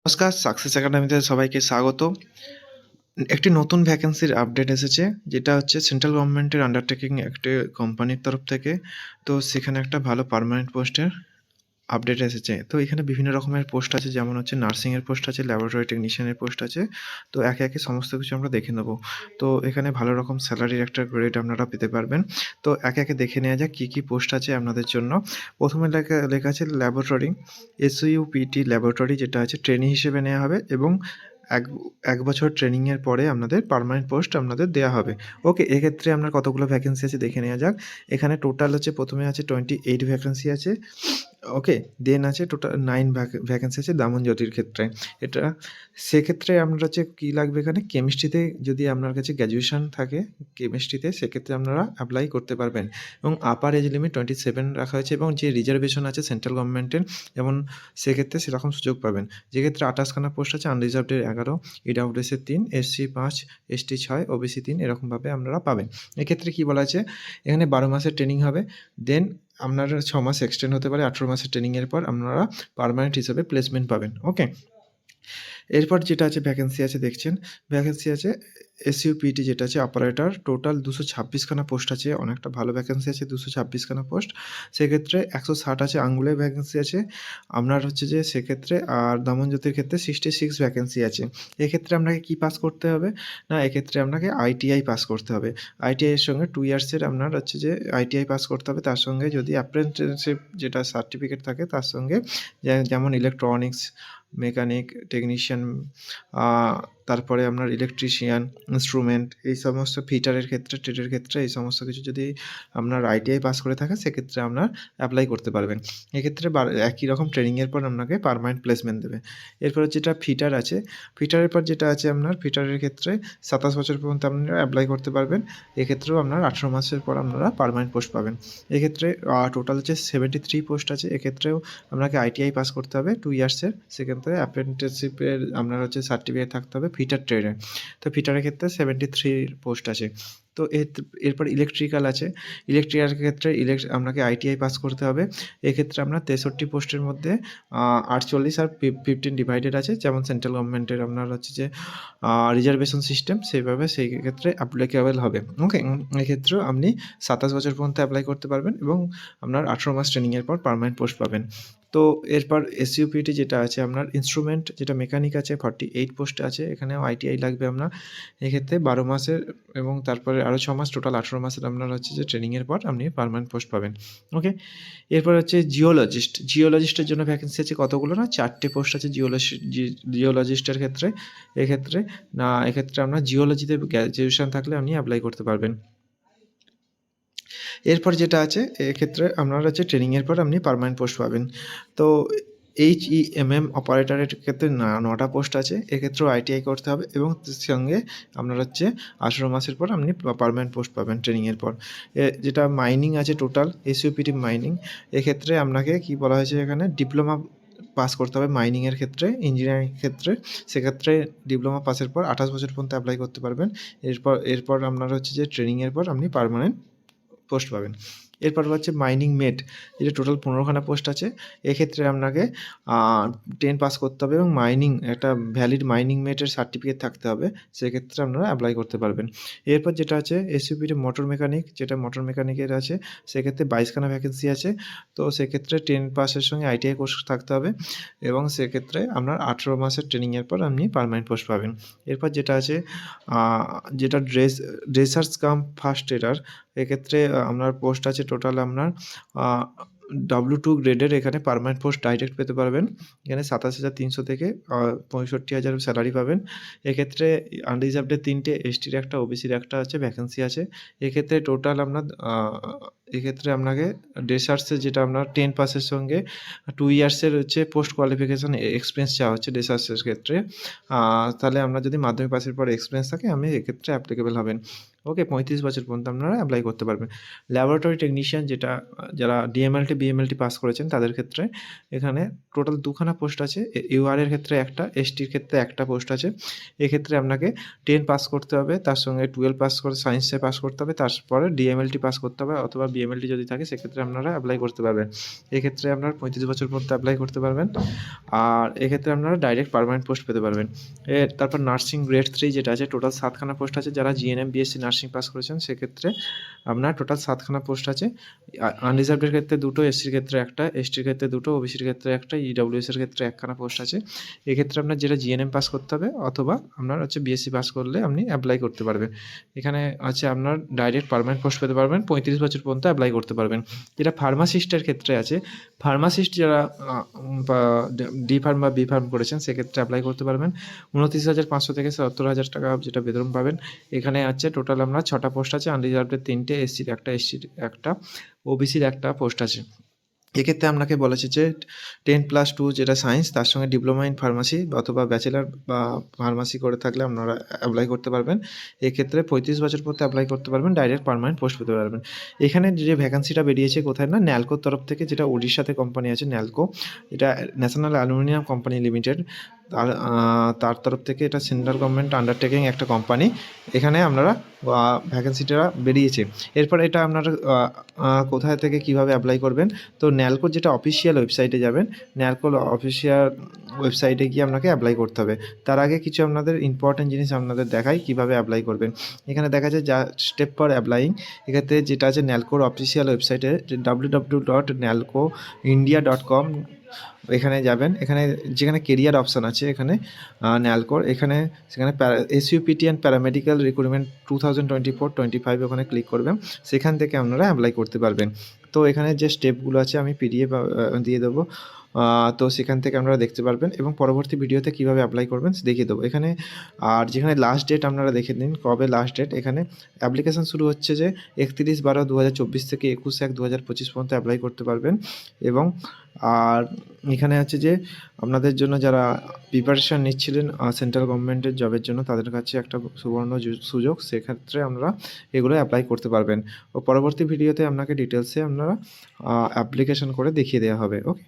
নমস্কার, সাকসেস একাডেমিতে সবাইকে স্বাগত। একটি নতুন ভ্যাকেন্সির আপডেট এসেছে, যেটা হচ্ছে সেন্ট্রাল গভর্নমেন্টের আন্ডারটেকিং একটি কোম্পানির তরফ থেকে। তো সেখানে একটা ভালো পার্মানেন্ট পোস্টের আপডেট এসেছে। তো এখানে বিভিন্ন রকমের পোস্ট আছে, যেমন হচ্ছে নার্সিংয়ের পোস্ট আছে, ল্যাবরেটরি টেকনিশিয়ানের পোস্ট আছে। তো একে একে সমস্ত কিছু আমরা দেখে নেব। তো এখানে ভালো রকম স্যালারির একটা গ্রেড আপনারা পেতে পারবেন। তো একে একে দেখে নেওয়া যাক কী কী পোস্ট আছে আপনাদের জন্য। প্রথমে লেখা আছে ল্যাবরেটরি, এসইউপিটি ল্যাবরেটরি, যেটা আছে ট্রেনি হিসেবে নেওয়া হবে এবং এক এক বছর ট্রেনিংয়ের পরে আপনাদের পার্মানেন্ট পোস্ট আপনাদের দেওয়া হবে। ওকে, এক্ষেত্রে আপনার কতগুলো ভ্যাকেন্সি আছে দেখে নেওয়া যাক। এখানে টোটাল হচ্ছে, প্রথমে আছে 28 ভ্যাকেন্সি আছে। ওকে, দেন আছে টোটাল 9 ভ্যাকেন্সি আছে দামনজ্যোতির ক্ষেত্রে। এটা সেক্ষেত্রে আপনার হচ্ছে কী লাগবে, এখানে কেমিস্ট্রিতে যদি আপনার কাছে গ্র্যাজুয়েশন থাকে কেমিস্ট্রিতে, সেক্ষেত্রে আপনারা অ্যাপ্লাই করতে পারবেন। এবং আপার এজ লিমিট 27 রাখা হয়েছে, এবং যে রিজার্ভেশন আছে সেন্ট্রাল গভর্নমেন্টের, যেমন সেক্ষেত্রে সেরকম সুযোগ পাবেন। যেক্ষেত্রে 28খানা পোস্ট আছে, আনরিজার্ভডের 11, ইডাব্লিউএসের 3, এসসি 5, এসটি 6, ওবিসি 3, এরকমভাবে আপনারা পাবেন। এক্ষেত্রে কী বলা আছে, এখানে 12 মাসের ট্রেনিং হবে, দেন আপনার 6 মাস এক্সটেন্ড হতে পারে। 18 মাসের ট্রেনিংয়ের পর আপনারা পার্মানেন্ট হিসাবে প্লেসমেন্ট পাবেন। ওকে, এরপর যেটা আছে ভ্যাকেন্সি আছে দেখছেন, ভ্যাকেন্সি আছে এসইউপিটি, যেটা আছে অপারেটর। টোটাল 226খানা পোস্ট আছে, অনেকটা ভালো ভ্যাকেন্সি আছে, 226খানা পোস্ট। সেক্ষেত্রে 160 আছে আঙ্গুলের ভ্যাকেন্সি আছে আপনার হচ্ছে যে সেক্ষেত্রে। আর দামনজ্যোতির ক্ষেত্রে 66 ভ্যাকেন্সি আছে। এক্ষেত্রে আপনাকে কী পাস করতে হবে না, এক্ষেত্রে আপনাকে আইটিআই পাস করতে হবে। আইটিআইয়ের সঙ্গে 2 ইয়ার্সের আপনার হচ্ছে যে আইটিআই পাস করতে হবে। তার সঙ্গে যদি অ্যাপ্রেন্টিসশিপ যেটা সার্টিফিকেট থাকে, তার সঙ্গে যেমন ইলেকট্রনিক্স, মেকানিক, টেকনিশিয়ান, তারপরে আপনার ইলেকট্রিশিয়ান, ইনস্ট্রুমেন্ট, এই সমস্ত ফিটারের ক্ষেত্রে, ট্রেডের ক্ষেত্রে এই সমস্ত কিছু যদি আপনার আইটিআই পাস করে থাকে, সেক্ষেত্রে আপনার অ্যাপ্লাই করতে পারবেন। এক্ষেত্রে একই রকম ট্রেনিংয়ের পর আপনাকে পার্মানেন্ট প্লেসমেন্ট দেবে। এরপর যেটা ফিটার আছে, ফিটারের পর যেটা আছে আপনার ফিটারের ক্ষেত্রে 27 বছর পর্যন্ত আপনারা অ্যাপ্লাই করতে পারবেন। এক্ষেত্রেও আপনার 18 মাসের পর আপনারা পার্মানেন্ট পোস্ট পাবেন। এক্ষেত্রে টোটাল হচ্ছে 73 পোস্ট আছে। এক্ষেত্রেও আপনাকে আইটিআই পাস করতে হবে 2 ইয়ার্সের। সেক্ষেত্রে অ্যাপ্রেন্টিসশিপের আপনার হচ্ছে সার্টিফিকেট থাকতে হবে ফিটার ট্রেডে। তো ফিটারের ক্ষেত্রে 73 পোস্ট আছে। তো এরপর ইলেকট্রিক্যাল আছে। ইলেকট্রিক্যালের ক্ষেত্রে আপনাকে আইটিআই পাস করতে হবে। এক্ষেত্রে আপনার 63 পোস্টের মধ্যে 48 আর 15 ডিভাইডেড আছে, যেমন সেন্ট্রাল গভর্নমেন্টের আপনার হচ্ছে যে রিজার্ভেশন সিস্টেম, সেইভাবে সেই ক্ষেত্রে অ্যাপ্লিকেবল হবে। ওকে, এক্ষেত্রেও আপনি 27 বছর পর্যন্ত অ্যাপ্লাই করতে পারবেন এবং আপনার 18 মাস ট্রেনিংয়ের পর পার্মানেন্ট পোস্ট পাবেন। তো এরপর এসইউপিটি যেটা আছে আপনার ইনস্ট্রুমেন্ট, যেটা মেকানিক আছে, 48 পোস্ট আছে। এখানেও আইটিআই লাগবে আপনার। এক্ষেত্রে 12 মাসের এবং তারপরে আরও 6 মাস, টোটাল 18 মাসের আপনার হচ্ছে যে ট্রেনিংয়ের পর আপনি পার্মানেন্ট পোস্ট পাবেন। ওকে, এরপর হচ্ছে জিওলজিস্ট। জিওলজিস্টের জন্য ভ্যাকেন্সি আছে কতগুলো না, 4টে পোস্ট আছে জিওলজিস্টের ক্ষেত্রে। এক্ষেত্রে আপনার জিওলজিতে গ্র্যাজুয়েশন থাকলে আপনি অ্যাপ্লাই করতে পারবেন। এরপর যেটা আছে, এক্ষেত্রে আপনার হচ্ছে ট্রেনিংয়ের পর আপনি পার্মানেন্ট পোস্ট পাবেন। তো এইচইএমএম অপারেটরের ক্ষেত্রে 9টা পোস্ট আছে। এক্ষেত্রেও আইটিআই করতে হবে এবং সঙ্গে আপনার হচ্ছে 18 মাসের পর আপনি পার্মানেন্ট পোস্ট পাবেন ট্রেনিংয়ের পর। যেটা মাইনিং আছে টোটাল এসইউপিটি মাইনিং, এক্ষেত্রে আপনাকে কি বলা হয়েছে, এখানে ডিপ্লোমা পাস করতে হবে মাইনিংয়ের ক্ষেত্রে। ইঞ্জিনিয়ারিং ক্ষেত্রে সেক্ষেত্রে ডিপ্লোমা পাসের পর 28 বছর পর্যন্ত অ্যাপ্লাই করতে পারবেন। এরপর আপনার হচ্ছে যে ট্রেনিংয়ের পর আপনি পার্মানেন্ট পোস্ট পাবেন। এরপর হচ্ছে মাইনিং মেট, যেটা টোটাল 15খানা পোস্ট আছে। এক্ষেত্রে আপনাকে 10 পাস করতে হবে এবং একটা ভ্যালিড মাইনিং মেটের সার্টিফিকেট থাকতে হবে। সেক্ষেত্রে আপনারা অ্যাপ্লাই করতে পারবেন। এরপর যেটা আছে এসইউপিটি মোটর মেকানিক, যেটা মোটর মেকানিকের আছে, সেক্ষেত্রে 22খানা ভ্যাকেন্সি আছে। তো সেক্ষেত্রে 10 পাসের সঙ্গে আইটিআই কোর্স থাকতে হবে এবং সেক্ষেত্রে আপনার 18 মাসের ট্রেনিংয়ের পর আপনি পার্মানেন্ট পোস্ট পাবেন। এরপর যেটা আছে যেটা ড্রেসার্স কাম ফার্স্ট এডার, এক্ষেত্রে আপনার পোস্ট আছে টোটাল আপনার W2 গ্রেডের। এখানে পার্মানেন্ট পোস্ট ডাইরেক্ট পেতে পারবেন। এখানে 27,300 থেকে 65,000 স্যালারি পাবেন। এক্ষেত্রে আনরিজার্ভডের 3টে, এসটির 1টা, ওবিসির 1টা আছে ভ্যাকেন্সি আছে। এক্ষেত্রে টোটাল এক্ষেত্রে আপনাকে ড্রেসার্সের, যেটা আপনার 10 পাসের সঙ্গে 2 ইয়ার্সের হচ্ছে পোস্ট কোয়ালিফিকেশন এক্সপিরিয়েন্স চাওয়া হচ্ছে ড্রেসার্সের ক্ষেত্রে। তাহলে আপনার যদি মাধ্যমিক পাসের পর এক্সপিরিয়েন্স থাকে আপনি এক্ষেত্রে অ্যাপ্লিকেবল হবেন। ওকে, 35 বছর পর্যন্ত আপনারা অ্যাপ্লাই করতে পারবেন। ল্যাবরেটরি টেকনিশিয়ান, যারা ডিএমএলটি, বিএমএলটি পাস করেছেন তাদের ক্ষেত্রে এখানে টোটাল 2 খানা পোস্ট আছে। ইউআর এর ক্ষেত্রে একটা, এসটির ক্ষেত্রে একটা পোস্ট আছে। এক্ষেত্রে আপনাকে 10 পাস করতে হবে, তার সঙ্গে 12 পাস করে সায়েন্সে পাস করতে হবে, তারপরে ডিএমএলটি পাস করতে হবে অথবা বিএমএলটি যদি থাকে সেক্ষেত্রে আপনারা অ্যাপ্লাই করতে পারবেন। এক্ষেত্রে আপনারা 35 বছর পর্যন্ত অ্যাপ্লাই করতে পারবেন। আর এক্ষেত্রে আপনারা ডাইরেক্ট পার্মানেন্ট পোস্ট পেতে পারবেন। তারপর নার্সিং গ্রেড 3 যেটা আছে, টোটাল 7 খানা পোস্ট আছে। যারা জিএনএম বিএসসি নার্সিং পাস করেছেন সেক্ষেত্রে আপনার টোটাল 7 খানা পোস্ট আছে। আনরিজার্ভডের ক্ষেত্রে 2টো, এসসির ক্ষেত্রে একটা, এসটির ক্ষেত্রে 2টো, ওবিসির ক্ষেত্রে একটা, ইডব্লিউএস এর ক্ষেত্রে 1 খানা পোস্ট আছে। এক্ষেত্রে আপনার যেটা জিএনএম পাস করতে হবে অথবা আপনার হচ্ছে বিএসসি পাস করলে আপনি অ্যাপ্লাই করতে পারবেন। এখানে আছে আপনার ডাইরেক্ট পার্মানেন্ট পোস্ট পেতে পারবেন, 35 বছর পর্যন্ত অ্যাপ্লাই করতে পারবেন। যেটা ফার্মাসিস্টের ক্ষেত্রে আছে, ফার্মাসিস্ট যারা ডি ফার্ম বা বি ফার্ম করেছেন সেক্ষেত্রে অ্যাপ্লাই করতে পারবেন। 29,500 থেকে 77,000 টাকা যেটা বেতন পাবেন। এখানে আছে টোটাল আপনার 6টা পোস্ট আছে, আনরিজার্ভডের 3টে, এসসির একটা, এসটির একটা, ওবিসির একটা পোস্ট আছে। এক্ষেত্রে আপনাকে বলেছে যে 10+2 যেটা সায়েন্স, তার সঙ্গে ডিপ্লোমা ইন ফার্মাসি অথবা ব্যাচেলার বা ফার্মাসি করে থাকলে আপনারা অ্যাপ্লাই করতে পারবেন। এক্ষেত্রে 35 বছর পর্যন্ত অ্যাপ্লাই করতে পারবেন, ডাইরেক্ট পার্মানেন্ট পোস্ট পেতে পারবেন। এখানে যে ভ্যাকেন্সিটা বেরিয়েছে কোথায় না, ন্যালকোর তরফ থেকে, যেটা উড়িষ্যাতে কোম্পানি আছে ন্যালকো, এটা ন্যাশনাল অ্যালুমিনিয়াম কোম্পানি লিমিটেড, তার তরফ থেকে এটা সেন্ট্রাল গভর্নমেন্ট আন্ডারটেকিং একটা কোম্পানি। এখানে আপনারা ভ্যাকেন্সিটা বেরিয়েছে। এরপর এটা আপনারা কোথায় থেকে কীভাবে অ্যাপ্লাই করবেন, তো ন্যালকোর যেটা অফিসিয়াল ওয়েবসাইটে যাবেন, ন্যালকোর অফিসিয়াল ওয়েবসাইটে গিয়ে আপনাকে অ্যাপ্লাই করতে হবে। তার আগে কিছু আপনাদের ইম্পর্টেন্ট জিনিস আপনাদের দেখাই কীভাবে অ্যাপ্লাই করবেন। এখানে দেখা যায় যা স্টেপ ফর অ্যাপ্লাইং, এক্ষেত্রে যেটা আছে ন্যালকোর অফিসিয়াল ওয়েবসাইটে www.nalcoindia.com, এখানে যাবেন। এখানে যেখানে কেরিয়ার অপশান আছে, এখানে ন্যালকোর, এখানে সেখানে এসইউপিটি অ্যান্ড প্যারামেডিক্যাল রিক্রুটমেন্ট 2024-25 ওখানে ক্লিক করবেন। সেখান থেকে আপনারা অ্যাপ্লাই করতে পারবেন। তো এখানে যে স্টেপগুলো আছে আমি পিডিএফ দিয়ে দেবো, তো সেখান থেকে আপনারা দেখতে পারবেন এবং পরবর্তী ভিডিওতে কীভাবে অ্যাপ্লাই করবেন দেখিয়ে দেবো এখানে। আর যেখানে লাস্ট ডেট আপনারা দেখে নিন কবে লাস্ট ডেট। এখানে অ্যাপ্লিকেশান শুরু হচ্ছে যে 31/12/2024 থেকে 21/1/2025 পর্যন্ত অ্যাপ্লাই করতে পারবেন। এবং আর এখানে আছে যে আপনাদের জন্য যারা প্রিপারেশান নিচ্ছিলেন সেন্ট্রাল গভর্নমেন্টের জবের জন্য, তাদের কাছে একটা সুবর্ণ সুযোগ, সেক্ষেত্রে আপনারা এগুলো অ্যাপ্লাই করতে পারবেন। ও পরবর্তী ভিডিওতে আপনাকে ডিটেলসে আপনারা অ্যাপ্লিকেশান করে দেখিয়ে দেওয়া হবে। ওকে।